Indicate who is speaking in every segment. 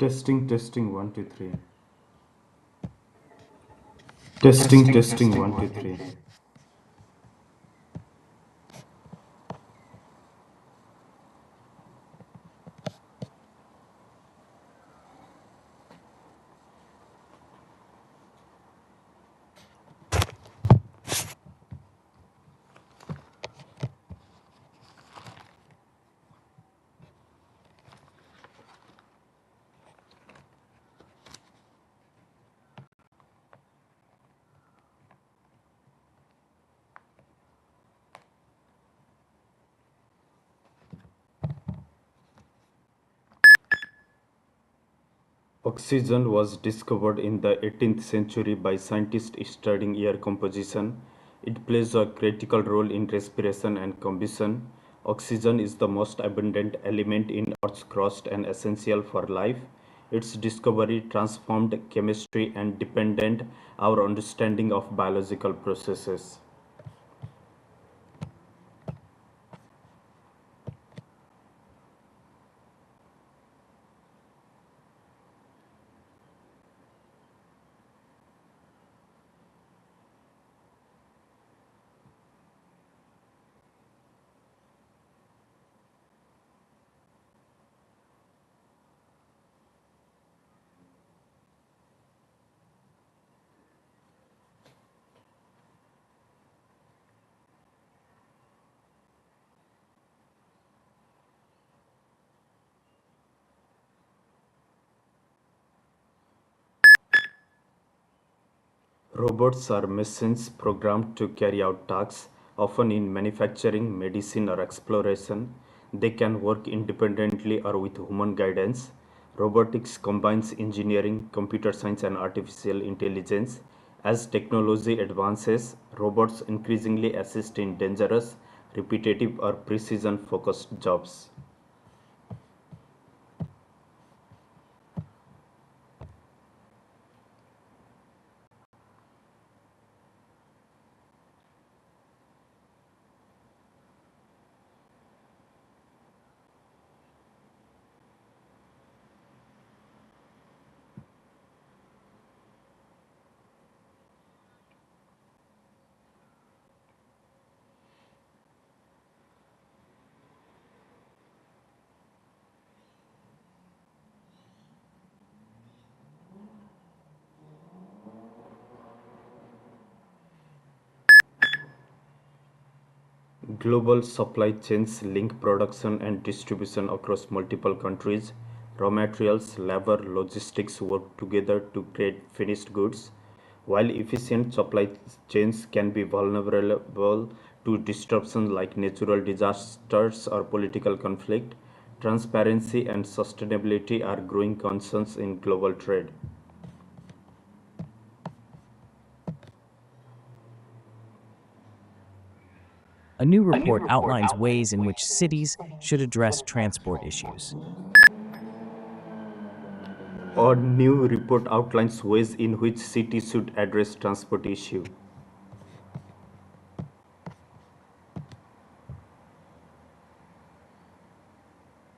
Speaker 1: Testing 1 2 3. Testing 1 2 3. Oxygen was discovered in the 18th century by scientists studying air composition. It plays a critical role in respiration and combustion. Oxygen is the most abundant element in Earth's crust and essential for life. Its discovery transformed chemistry and deepened our understanding of biological processes. Robots are machines programmed to carry out tasks, often in manufacturing, medicine, or exploration. They can work independently or with human guidance. Robotics combines engineering, computer science, and artificial intelligence. As technology advances, robots increasingly assist in dangerous, repetitive, or precision focused jobs. Global supply chains link production and distribution across multiple countries. Raw materials, labor, logistics work together to create finished goods. While efficient supply chains can be vulnerable to disruptions like natural disasters or political conflict, transparency and sustainability are growing concerns in global trade.
Speaker 2: A new report outlines ways in which cities should address transport issues.
Speaker 1: A new report outlines ways in which cities should address transport issue.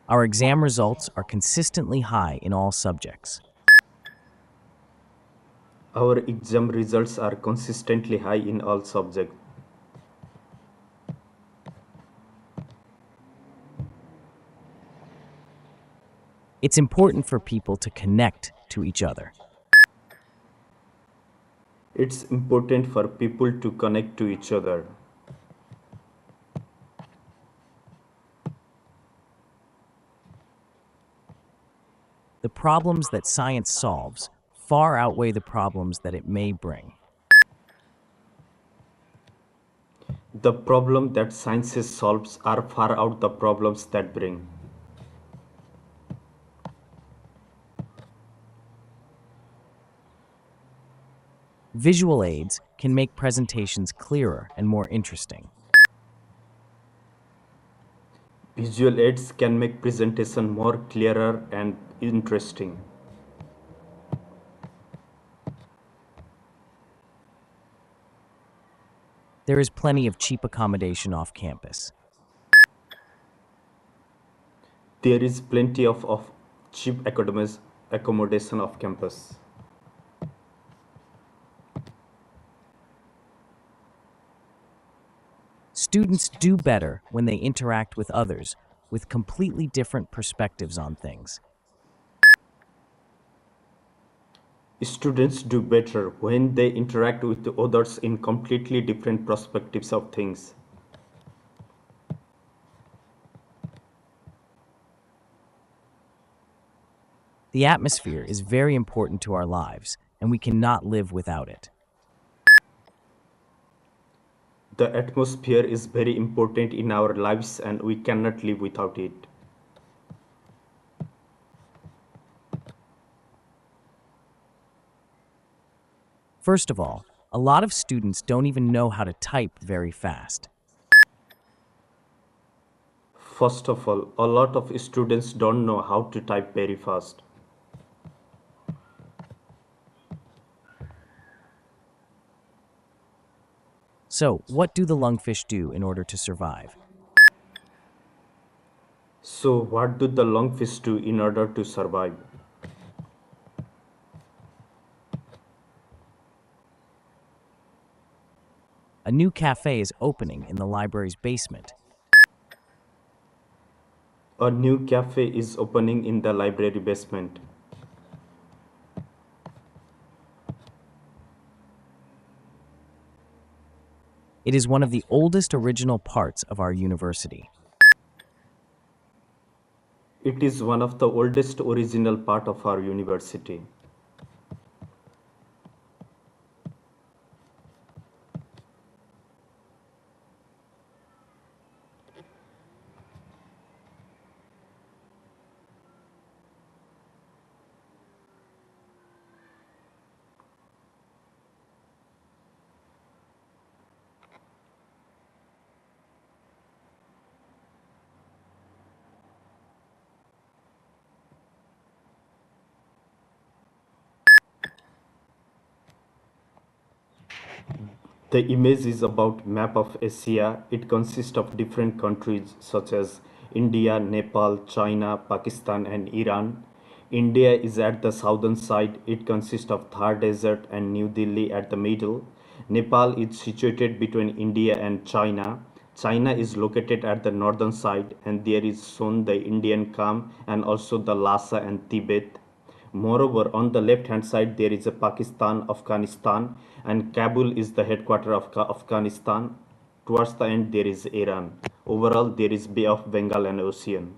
Speaker 2: Our exam results are consistently high in all subjects.
Speaker 1: Our exam results are consistently high in all subjects.
Speaker 2: It's important for people to connect to each other.
Speaker 1: It's important for people to connect to each other.
Speaker 2: The problems that science solves far outweigh the problems that it may bring.
Speaker 1: The problem that science solves are far out the problems that bring.
Speaker 2: Visual aids can make presentations clearer and more interesting.
Speaker 1: Visual aids can make presentation more clearer and interesting.
Speaker 2: There is plenty of cheap accommodation off campus.
Speaker 1: There is plenty of cheap academies accommodation of campus.
Speaker 2: Students do better when they interact with others with completely different perspectives on things.
Speaker 1: Students do better when they interact with others in completely different perspectives of things.
Speaker 2: The atmosphere is very important to our lives, and we cannot live without it.
Speaker 1: The atmosphere is very important in our lives and we cannot live without it.
Speaker 2: First of all, a lot of students don't even know how to type very fast.
Speaker 1: First of all, a lot of students don't know how to type very fast.
Speaker 2: So, what do the lungfish do in order to survive?
Speaker 1: So, what do the lungfish do in order to survive?
Speaker 2: A new cafe is opening in the library's basement.
Speaker 1: A new cafe is opening in the library basement.
Speaker 2: It is one of the oldest original parts of our university.
Speaker 1: It is one of the oldest original part of our university. The image is about map of Asia. It consists of different countries such as India, Nepal, China, Pakistan and Iran. India is at the southern side. It consists of Thar Desert and New Delhi at the middle. Nepal is situated between India and China. China is located at the northern side and there is shown the Indian Kham and also the Lhasa and Tibet. Moreover, on the left hand side, there is a Pakistan, Afghanistan, and Kabul is the headquarter of Afghanistan. Towards the end, there is Iran. Overall, there is Bay of Bengal and ocean.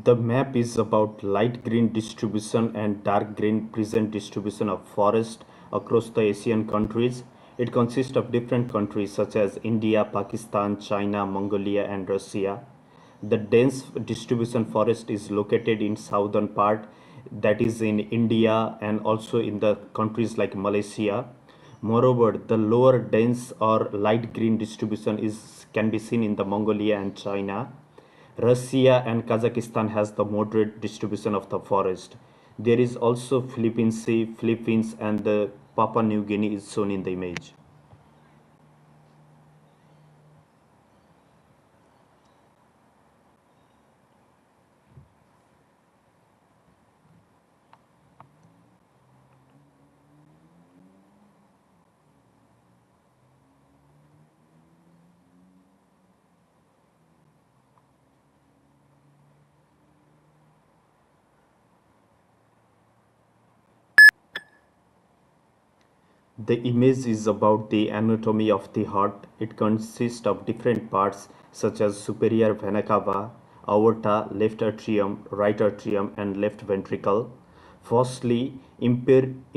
Speaker 1: The map is about light green distribution and dark green present distribution of forest across the Asian countries. It consists of different countries such as India, Pakistan, China, Mongolia and Russia. The dense distribution forest is located in southern part, that is in India and also in the countries like Malaysia. Moreover, the lower dense or light green distribution is can be seen in the Mongolia and China. Russia and Kazakhstan has the moderate distribution of the forest. There is also Philippines Sea, Philippines and the Papua New Guinea is shown in the image. The image is about the anatomy of the heart. It consists of different parts such as superior vena cava, aorta, left atrium, right atrium, and left ventricle. Firstly, inferior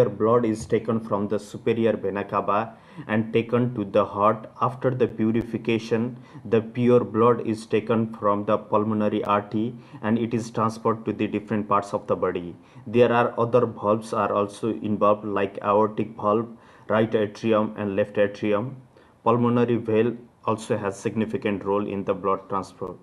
Speaker 1: blood is taken from the superior vena cava and taken to the heart. After the purification, the pure blood is taken from the pulmonary artery and it is transferred to the different parts of the body. There are other valves are also involved like aortic valve, right atrium and left atrium. Pulmonary valve also has significant role in the blood transfer.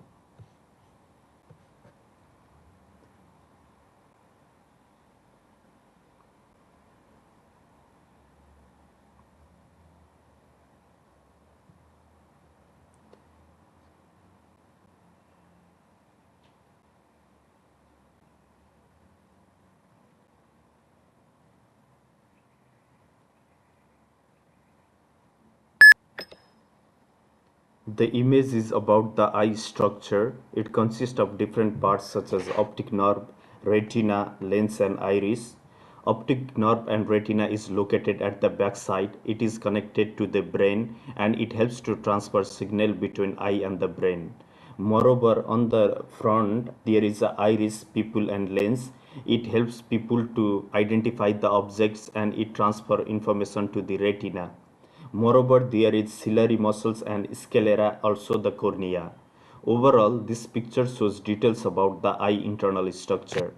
Speaker 1: The image is about the eye structure. It consists of different parts such as optic nerve, retina, lens and iris. Optic nerve and retina is located at the back side. It is connected to the brain and it helps to transfer signal between eye and the brain. Moreover, on the front there is a iris, pupil and lens. It helps people to identify the objects and it transfer information to the retina. Moreover, there is ciliary muscles and sclera, also the cornea. Overall, this picture shows details about the eye internal structure.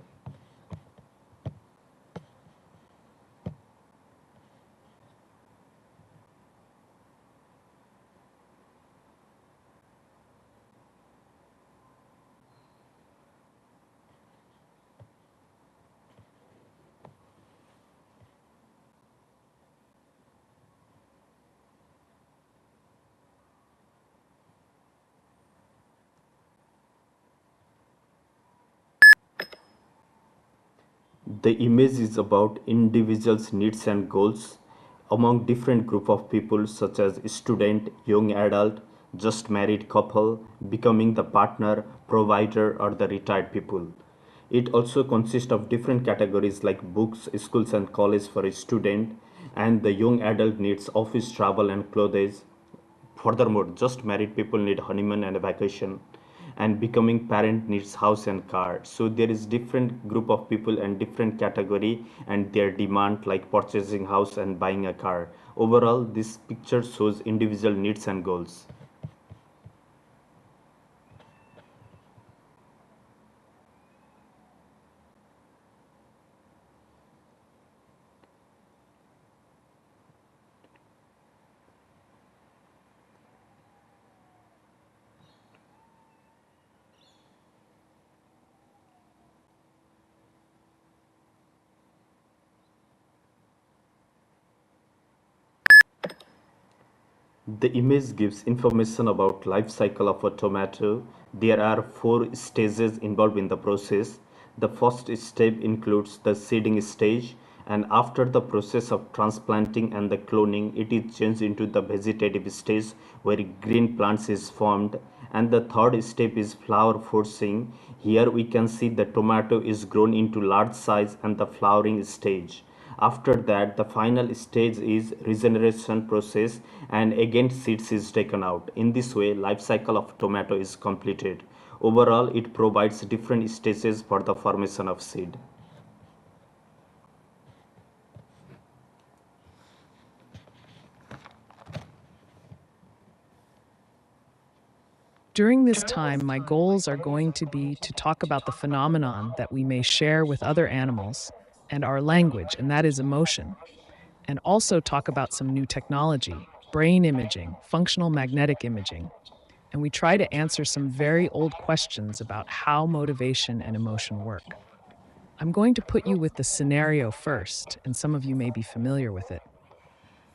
Speaker 1: The image is about individuals' needs and goals among different group of people such as student, young adult, just married couple, becoming the partner, provider or the retired people. It also consists of different categories like books, schools and college for a student and the young adult needs office travel and clothes. Furthermore, just married people need honeymoon and a vacation, and becoming parent needs house and car. So there is different group of people and different category and their demand like purchasing house and buying a car. Overall, this picture shows individual needs and goals. The image gives information about life cycle of a tomato. There are 4 stages involved in the process. The first step includes the seeding stage and after the process of transplanting and the cloning it is changed into the vegetative stage where green plants is formed and the third step is flower forcing. Here we can see the tomato is grown into large size and the flowering stage. After that, the final stage is regeneration process and again seeds is taken out. In this way, life cycle of tomato is completed. Overall, it provides different stages for the formation of seed.
Speaker 3: During this time, my goals are going to be to talk about the phenomenon that we may share with other animals and our language, and that is emotion, and also talk about some new technology, brain imaging, functional magnetic imaging. And we try to answer some very old questions about how motivation and emotion work. I'm going to put you with the scenario first, and some of you may be familiar with it.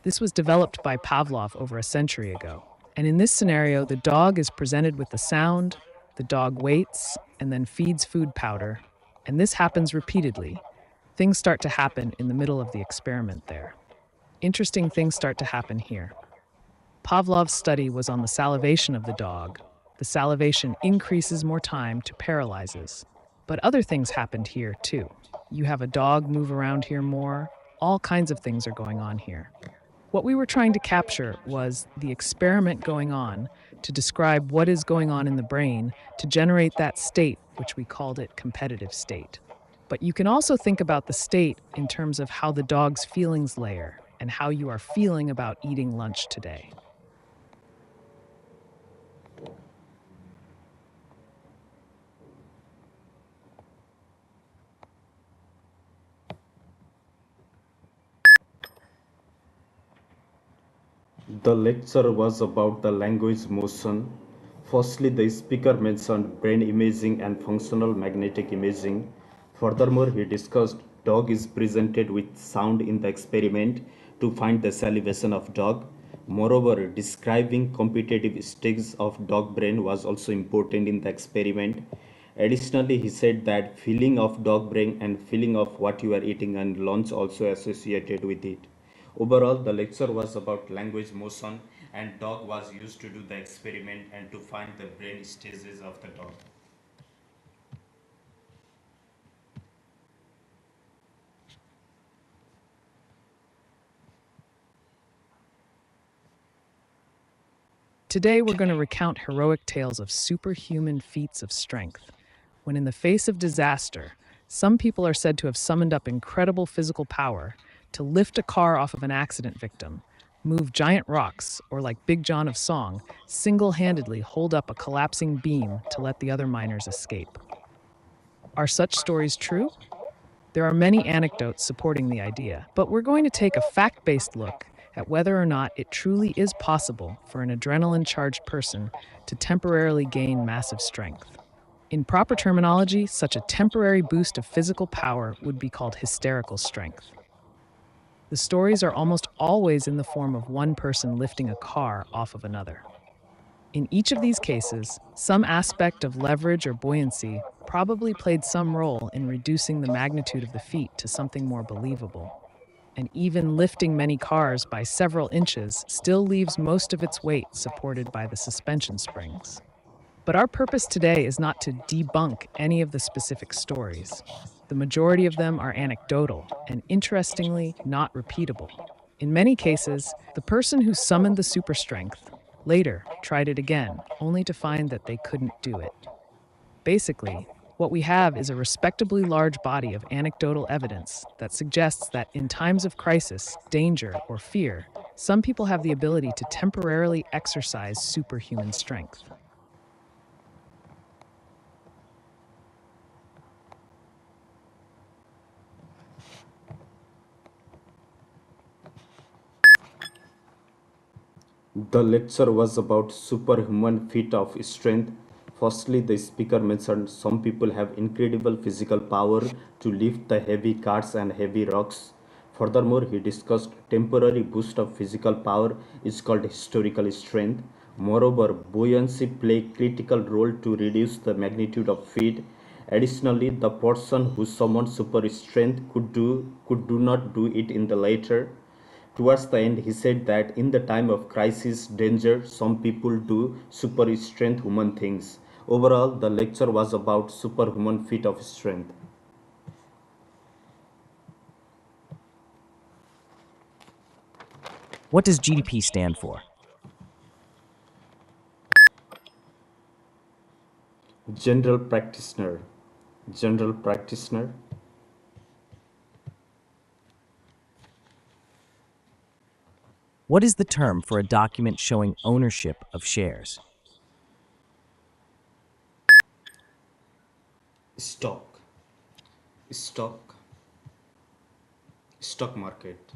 Speaker 3: This was developed by Pavlov over a century ago. And in this scenario, the dog is presented with the sound, the dog waits, and then feeds food powder. And this happens repeatedly. Things start to happen in the middle of the experiment there. Interesting things start to happen here. Pavlov's study was on the salivation of the dog. The salivation increases more time to paralyzes. But other things happened here too. You have a dog move around here more. All kinds of things are going on here. What we were trying to capture was the experiment going on to describe what is going on in the brain to generate that state, which we called it competitive state. But you can also think about the state in terms of how the dog's feelings layer and how you are feeling about eating lunch today.
Speaker 1: The lecture was about the language motion. Firstly, the speaker mentioned brain imaging and functional magnetic imaging. Furthermore, he discussed dog is presented with sound in the experiment to find the salivation of dog. Moreover, describing competitive states of dog brain was also important in the experiment. Additionally, he said that feeling of dog brain and feeling of what you are eating and lunch also associated with it. Overall, the lecture was about language motion and dog was used to do the experiment and to find the brain stages of the dog.
Speaker 3: Today, we're going to recount heroic tales of superhuman feats of strength. When in the face of disaster, some people are said to have summoned up incredible physical power to lift a car off of an accident victim, move giant rocks, or like Big John of Song, single handedly hold up a collapsing beam to let the other miners escape. Are such stories true? There are many anecdotes supporting the idea, but we're going to take a fact based look at whether or not it truly is possible for an adrenaline charged person to temporarily gain massive strength. In proper terminology, such a temporary boost of physical power would be called hysterical strength. The stories are almost always in the form of one person lifting a car off of another. In each of these cases, some aspect of leverage or buoyancy probably played some role in reducing the magnitude of the feat to something more believable. And even lifting many cars by several inches still leaves most of its weight supported by the suspension springs. But our purpose today is not to debunk any of the specific stories. The majority of them are anecdotal and, interestingly, not repeatable. In many cases, the person who summoned the super strength later tried it again, only to find that they couldn't do it. Basically, what we have is a respectably large body of anecdotal evidence that suggests that in times of crisis, danger, or fear, some people have the ability to temporarily exercise superhuman strength.
Speaker 1: The lecture was about superhuman feat of strength. Firstly, the speaker mentioned some people have incredible physical power to lift the heavy carts and heavy rocks. Furthermore, he discussed temporary boost of physical power is called historical strength. Moreover, buoyancy play critical role to reduce the magnitude of feat. Additionally, the person who summoned super strength could do not do it in the later. Towards the end, he said that in the time of crisis, danger, some people do super strength human things. Overall, the lecture was about superhuman feat of strength.
Speaker 2: What does GDP stand for?
Speaker 1: General practitioner. General practitioner.
Speaker 2: What is the term for a document showing ownership of shares?
Speaker 1: Stock. Stock. Stock market.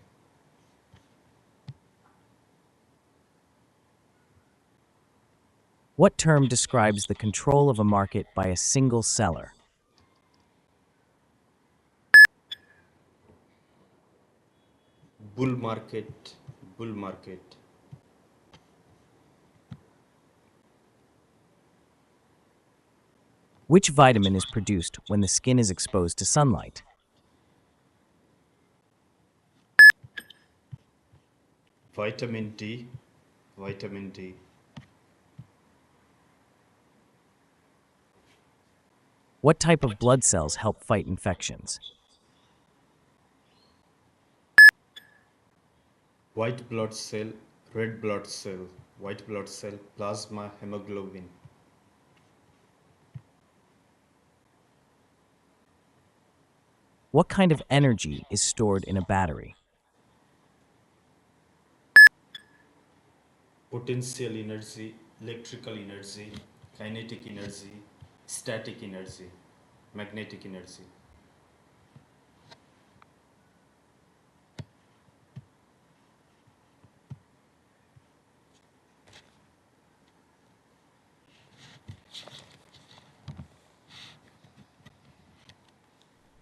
Speaker 2: What term describes the control of a market by a single seller?
Speaker 1: Bull market. Bull market.
Speaker 2: Which vitamin is produced when the skin is exposed to sunlight?
Speaker 1: Vitamin D. Vitamin D.
Speaker 2: What type of blood cells help fight infections?
Speaker 1: White blood cell, red blood cell, white blood cell, plasma, hemoglobin.
Speaker 2: What kind of energy is stored in a battery?
Speaker 1: potential energy, electrical energy, kinetic energy, static energy, magnetic energy.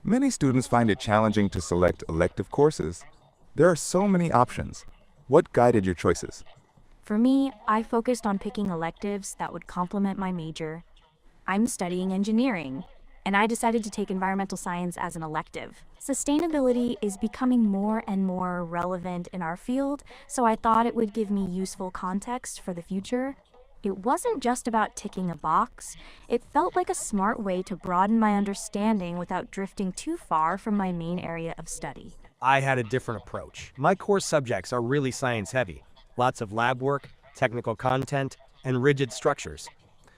Speaker 4: Many students find it challenging to select elective courses. There are so many options. What guided your choices?
Speaker 5: For me, I focused on picking electives that would complement my major. I'm studying engineering, and I decided to take environmental science as an elective. Sustainability is becoming more and more relevant in our field, so I thought it would give me useful context for the future. It wasn't just about ticking a box, it felt like a smart way to broaden my understanding without drifting too far from my main area of study.
Speaker 6: I had a different approach. My core subjects are really science heavy, lots of lab work, technical content, and rigid structures.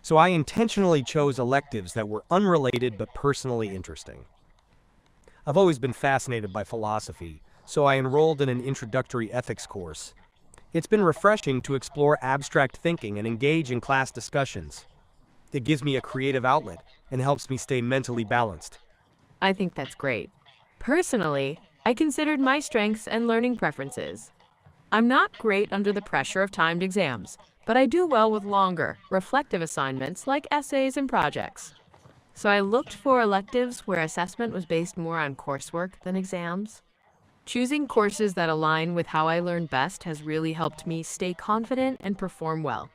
Speaker 6: So I intentionally chose electives that were unrelated but personally interesting. I've always been fascinated by philosophy, so I enrolled in an introductory ethics course. It's been refreshing to explore abstract thinking and engage in class discussions. It gives me a creative outlet and helps me stay mentally balanced.
Speaker 7: I think that's great. Personally, I considered my strengths and learning preferences. I'm not great under the pressure of timed exams, but I do well with longer, reflective assignments like essays and projects. So I looked for electives where assessment was based more on coursework than exams. Choosing courses that align with how I learn best has really helped me stay confident and perform well.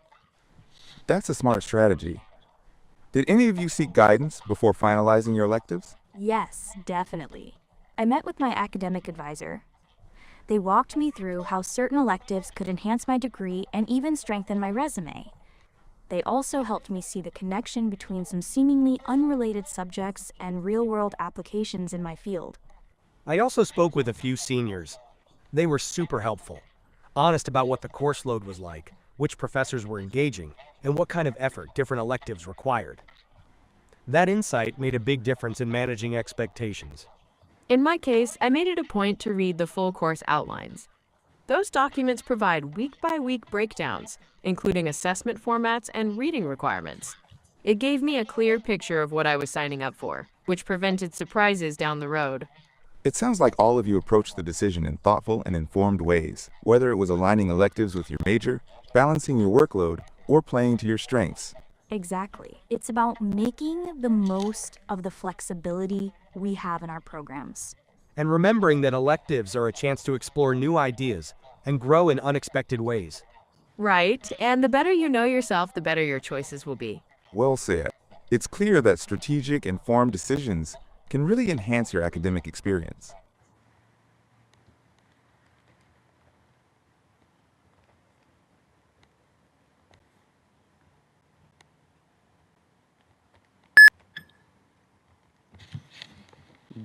Speaker 4: That's a smart strategy. Did any of you seek guidance before finalizing your electives?
Speaker 5: Yes, definitely. I met with my academic advisor. They walked me through how certain electives could enhance my degree and even strengthen my resume. They also helped me see the connection between some seemingly unrelated subjects and real-world applications in my field.
Speaker 6: I also spoke with a few seniors. They were super helpful, honest about what the course load was like, which professors were engaging, and what kind of effort different electives required. That insight made a big difference in managing expectations.
Speaker 7: In my case, I made it a point to read the full course outlines. Those documents provide week-by-week breakdowns, including assessment formats and reading requirements. It gave me a clear picture of what I was signing up for, which prevented surprises down the road.
Speaker 4: It sounds like all of you approached the decision in thoughtful and informed ways, whether it was aligning electives with your major, balancing your workload, or playing to your strengths.
Speaker 5: Exactly. It's about making the most of the flexibility we have in our programs.
Speaker 6: And remembering that electives are a chance to explore new ideas and grow in unexpected ways.
Speaker 7: Right, and the better you know yourself, the better your choices will be.
Speaker 4: Well said. It's clear that strategic, informed decisions can really enhance your academic experience.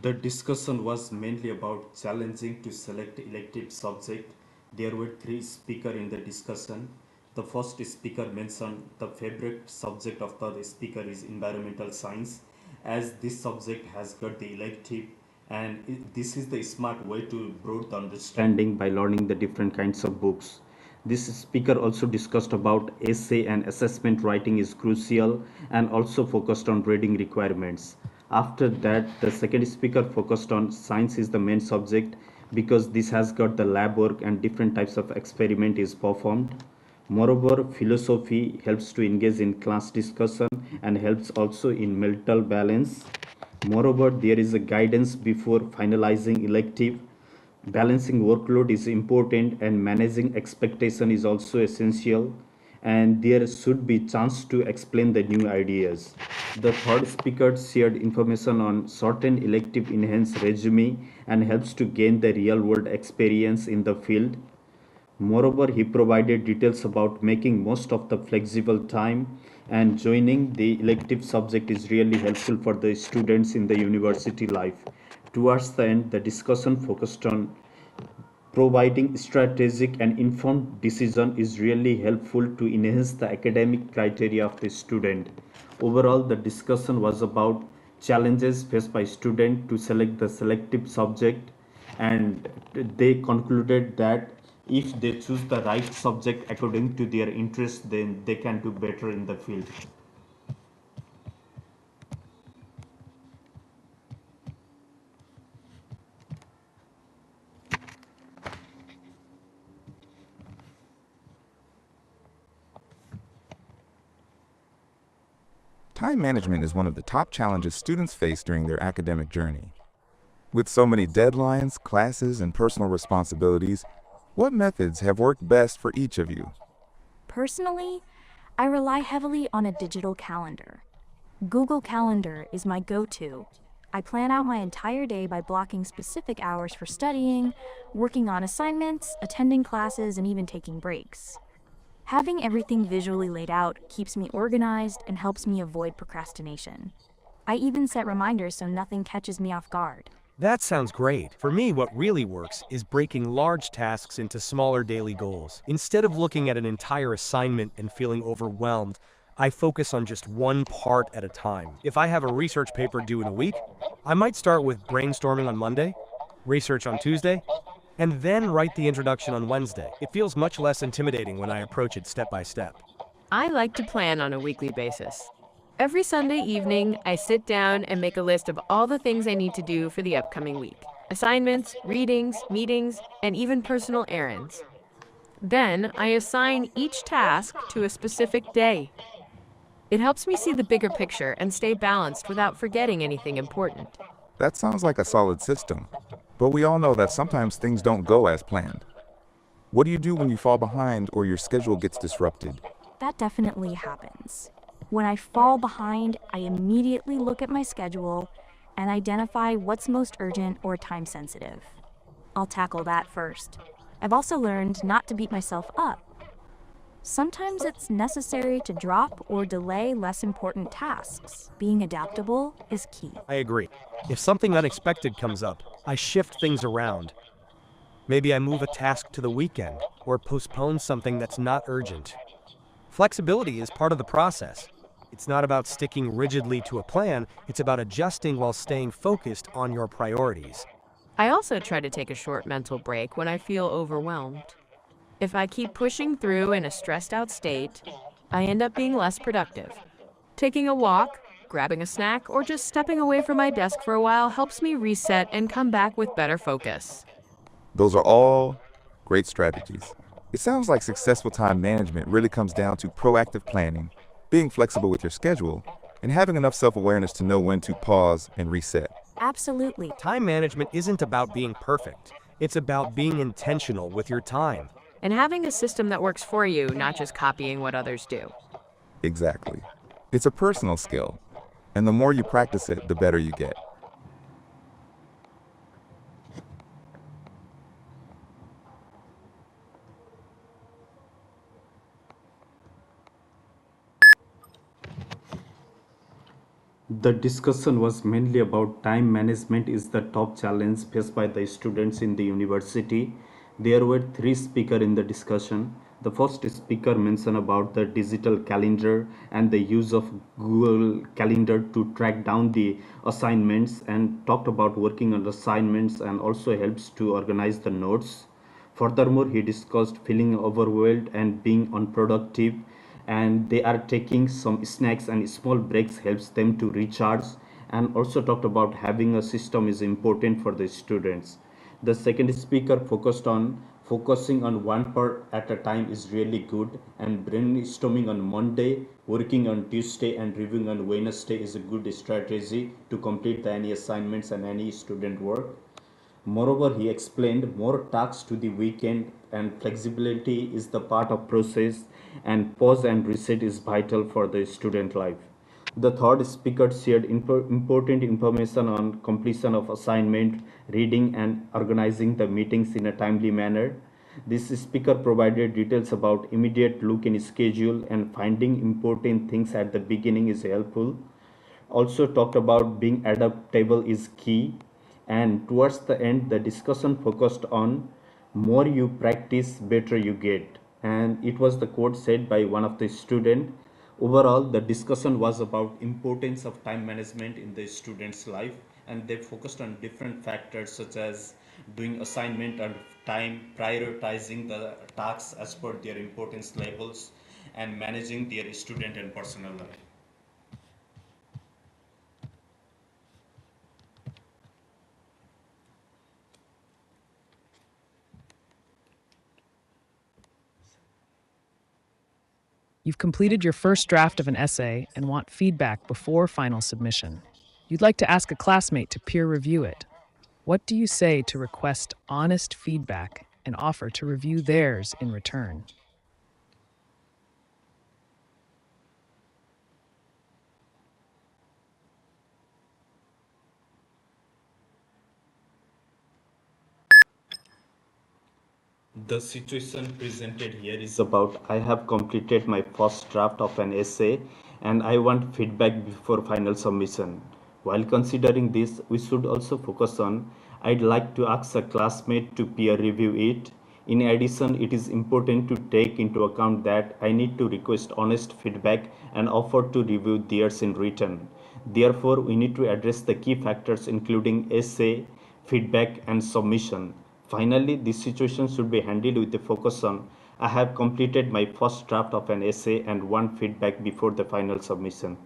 Speaker 1: The discussion was mainly about challenging to select elective subject. There were three speakers in the discussion. The first speaker mentioned the favorite subject of the speaker is environmental science, as this subject has got the elective, and this is the smart way to broaden the understanding by learning the different kinds of books. This speaker also discussed about essay and assessment writing is crucial and also focused on reading requirements. After that, the second speaker focused on science is the main subject because this has got the lab work and different types of experiment is performed. Moreover, philosophy helps to engage in class discussion and helps also in mental balance. Moreover, there is a guidance before finalizing elective. Balancing workload is important and managing expectation is also essential, and there should be chance to explain the new ideas. The third speaker shared information on certain elective enhanced resume and helps to gain the real world experience in the field. Moreover, he provided details about making most of the flexible time, and joining the elective subject is really helpful for the students in the university life. Towards the end, the discussion focused on providing strategic and informed decision is really helpful to enhance the academic criteria of the student. Overall, the discussion was about challenges faced by students to select the selective subject, and they concluded that If they choose the right subject according to their interest, then they can do better in the field.
Speaker 4: Time management is one of the top challenges students face during their academic journey. With so many deadlines, classes, and personal responsibilities, what methods have worked best for each of you?
Speaker 5: Personally, I rely heavily on a digital calendar. Google Calendar is my go-to. I plan out my entire day by blocking specific hours for studying, working on assignments, attending classes, and even taking breaks. Having everything visually laid out keeps me organized and helps me avoid procrastination. I even set reminders so nothing catches me off guard.
Speaker 6: That sounds great. For me, what really works is breaking large tasks into smaller daily goals. Instead of looking at an entire assignment and feeling overwhelmed, I focus on just one part at a time. If I have a research paper due in a week, I might start with brainstorming on Monday, research on Tuesday, and then write the introduction on Wednesday. It feels much less intimidating when I approach it step by step.
Speaker 7: I like to plan on a weekly basis. Every Sunday evening, I sit down and make a list of all the things I need to do for the upcoming week. Assignments, readings, meetings, and even personal errands. Then, I assign each task to a specific day. It helps me see the bigger picture and stay balanced without forgetting anything important.
Speaker 4: That sounds like a solid system, but we all know that sometimes things don't go as planned. What do you do when you fall behind or your schedule gets disrupted?
Speaker 5: That definitely happens. When I fall behind, I immediately look at my schedule and identify what's most urgent or time sensitive. I'll tackle that first. I've also learned not to beat myself up. Sometimes it's necessary to drop or delay less important tasks. Being adaptable is key.
Speaker 6: I agree. If something unexpected comes up, I shift things around. Maybe I move a task to the weekend or postpone something that's not urgent. Flexibility is part of the process. It's not about sticking rigidly to a plan, it's about adjusting while staying focused on your priorities.
Speaker 7: I also try to take a short mental break when I feel overwhelmed. If I keep pushing through in a stressed out state, I end up being less productive. Taking a walk, grabbing a snack, or just stepping away from my desk for a while helps me reset and come back with better focus.
Speaker 4: Those are all great strategies. It sounds like successful time management really comes down to proactive planning, being flexible with your schedule, and having enough self-awareness to know when to pause and reset.
Speaker 5: Absolutely.
Speaker 6: Time management isn't about being perfect. It's about being intentional with your time.
Speaker 7: And having a system that works for you, not just copying what others do.
Speaker 4: Exactly. It's a personal skill, and the more you practice it, the better you get.
Speaker 1: The discussion was mainly about time management is the top challenge faced by the students in the university. There were three speakers in the discussion. The first speaker mentioned about the digital calendar and the use of Google Calendar to track down the assignments, and talked about working on assignments and also helps to organize the notes. Furthermore, he discussed feeling overwhelmed and being unproductive, and they are taking some snacks and small breaks helps them to recharge, and also talked about having a system is important for the students. The second speaker focusing on one part at a time is really good, and brainstorming on Monday, working on Tuesday, and reviewing on Wednesday is a good strategy to complete any assignments and any student work. Moreover, he explained more tasks to the weekend and flexibility is the part of process, and pause and reset is vital for the student life. The third speaker shared important information on completion of assignment, reading, and organizing the meetings in a timely manner. This speaker provided details about immediate look in schedule, and finding important things at the beginning is helpful. Also talked about being adaptable is key, and towards the end the discussion focused on more you practice better you get, and it was the quote said by one of the student. Overall, the discussion was about importance of time management in the student's life, and they focused on different factors such as doing assignment and time, prioritizing the tasks as per their importance levels, and managing their student and personal life.
Speaker 3: You've completed your first draft of an essay and want feedback before final submission. You'd like to ask a classmate to peer review it. What do you say to request honest feedback and offer to review theirs in return?
Speaker 1: The situation presented here is about I have completed my first draft of an essay and I want feedback before final submission. While considering this, we should also focus on I'd like to ask a classmate to peer review it. In addition, it is important to take into account that I need to request honest feedback and offer to review theirs in written. Therefore, we need to address the key factors including essay, feedback, and submission. Finally, this situation should be handled with a focus on I have completed my first draft of an essay and want feedback before the final submission.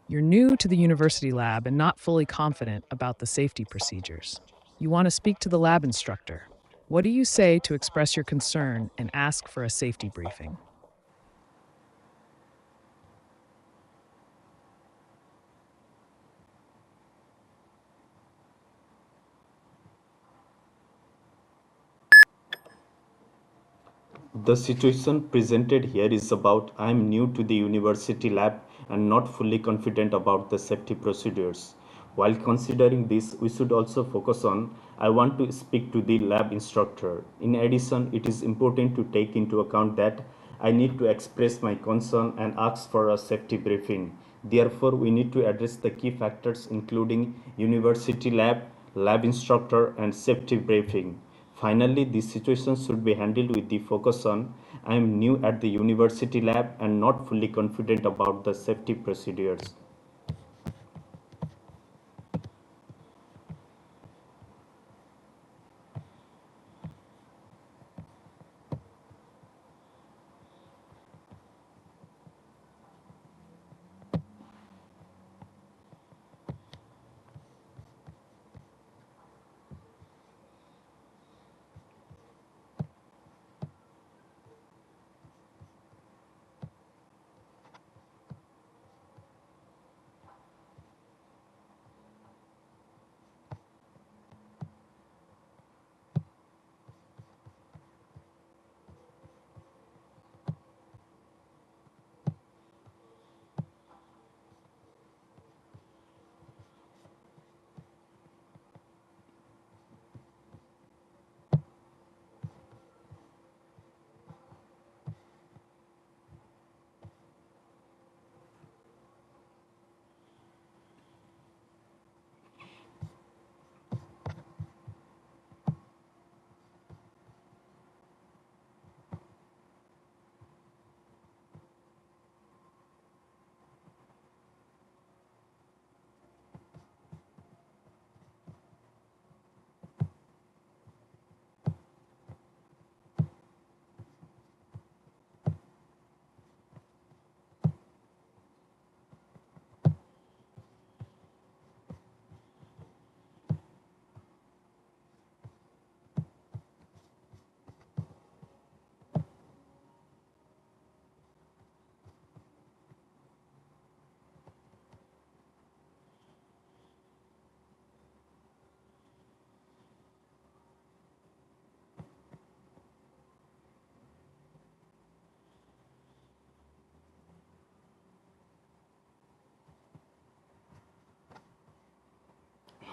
Speaker 3: You're new to the university lab and not fully confident about the safety procedures. You want to speak to the lab instructor. What do you say to express your concern and ask for a safety briefing?
Speaker 1: The situation presented here is about I am new to the university lab and not fully confident about the safety procedures. While considering this, we should also focus on I want to speak to the lab instructor. In addition, it is important to take into account that I need to express my concern and ask for a safety briefing. Therefore, we need to address the key factors including university lab, lab instructor, and safety briefing. Finally, this situation should be handled with the focus on I am new at the university lab and not fully confident about the safety procedures.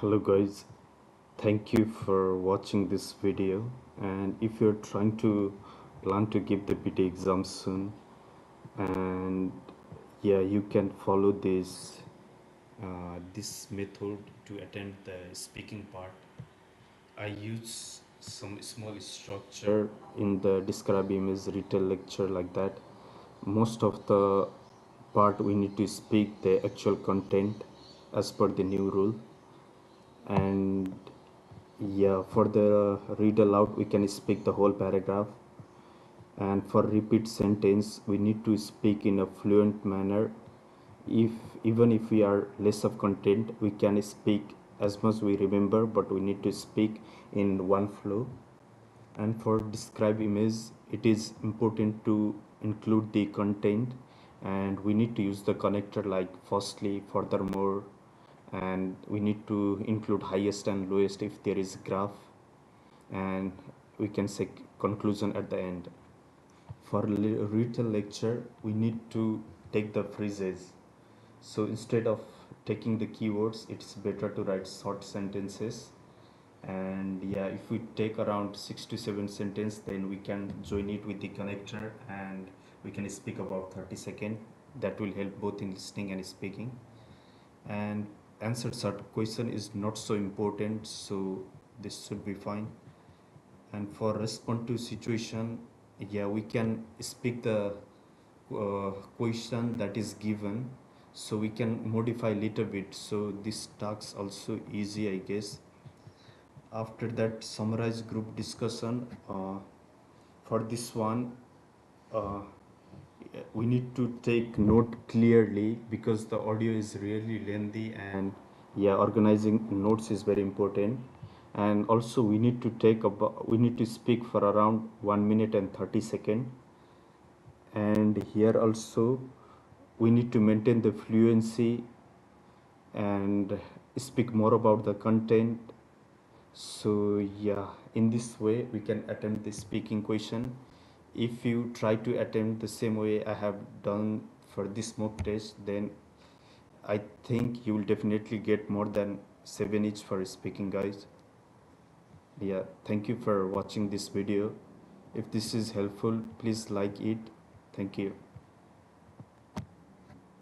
Speaker 1: Hello guys, thank you for watching this video, and if you're trying to plan to give the PT exam soon, and yeah, you can follow this method to attend the speaking part. I use some small structure in the describe image retail lecture like that. most of the part we need to speak the actual content as per the new rule. And yeah, for the read aloud we can speak the whole paragraph, and for repeat sentence we need to speak in a fluent manner. If even if we are less of content, we can speak as much we remember, but we need to speak in one flow. And for describe image, it is important to include the content, and we need to use the connector like firstly, furthermore, and we need to include highest and lowest if there is graph, and we can say conclusion at the end. For retail lecture, we need to take the phrases. So instead of taking the keywords, it's better to write short sentences. And yeah, if we take around 6 to 7 sentences, then we can join it with the connector and we can speak about 30 seconds. That will help both in listening and speaking. And answer certain question is not so important, so this should be fine. And for respond to situation, yeah, we can speak the question that is given, so we can modify little bit, so this task also easy, I guess. After that, summarize group discussion. For this one, uh, we need to take note clearly because the audio is really lengthy, and yeah, organizing notes is very important. And also we need to we need to speak for around 1 minute and 30 seconds. And here also we need to maintain the fluency and speak more about the content. So yeah, in this way we can attempt the speaking question. If you try to attempt the same way I have done for this mock test, then I think you will definitely get more than 7 each for speaking, guys. Yeah, thank you for watching this video. If this is helpful, please like it. Thank you.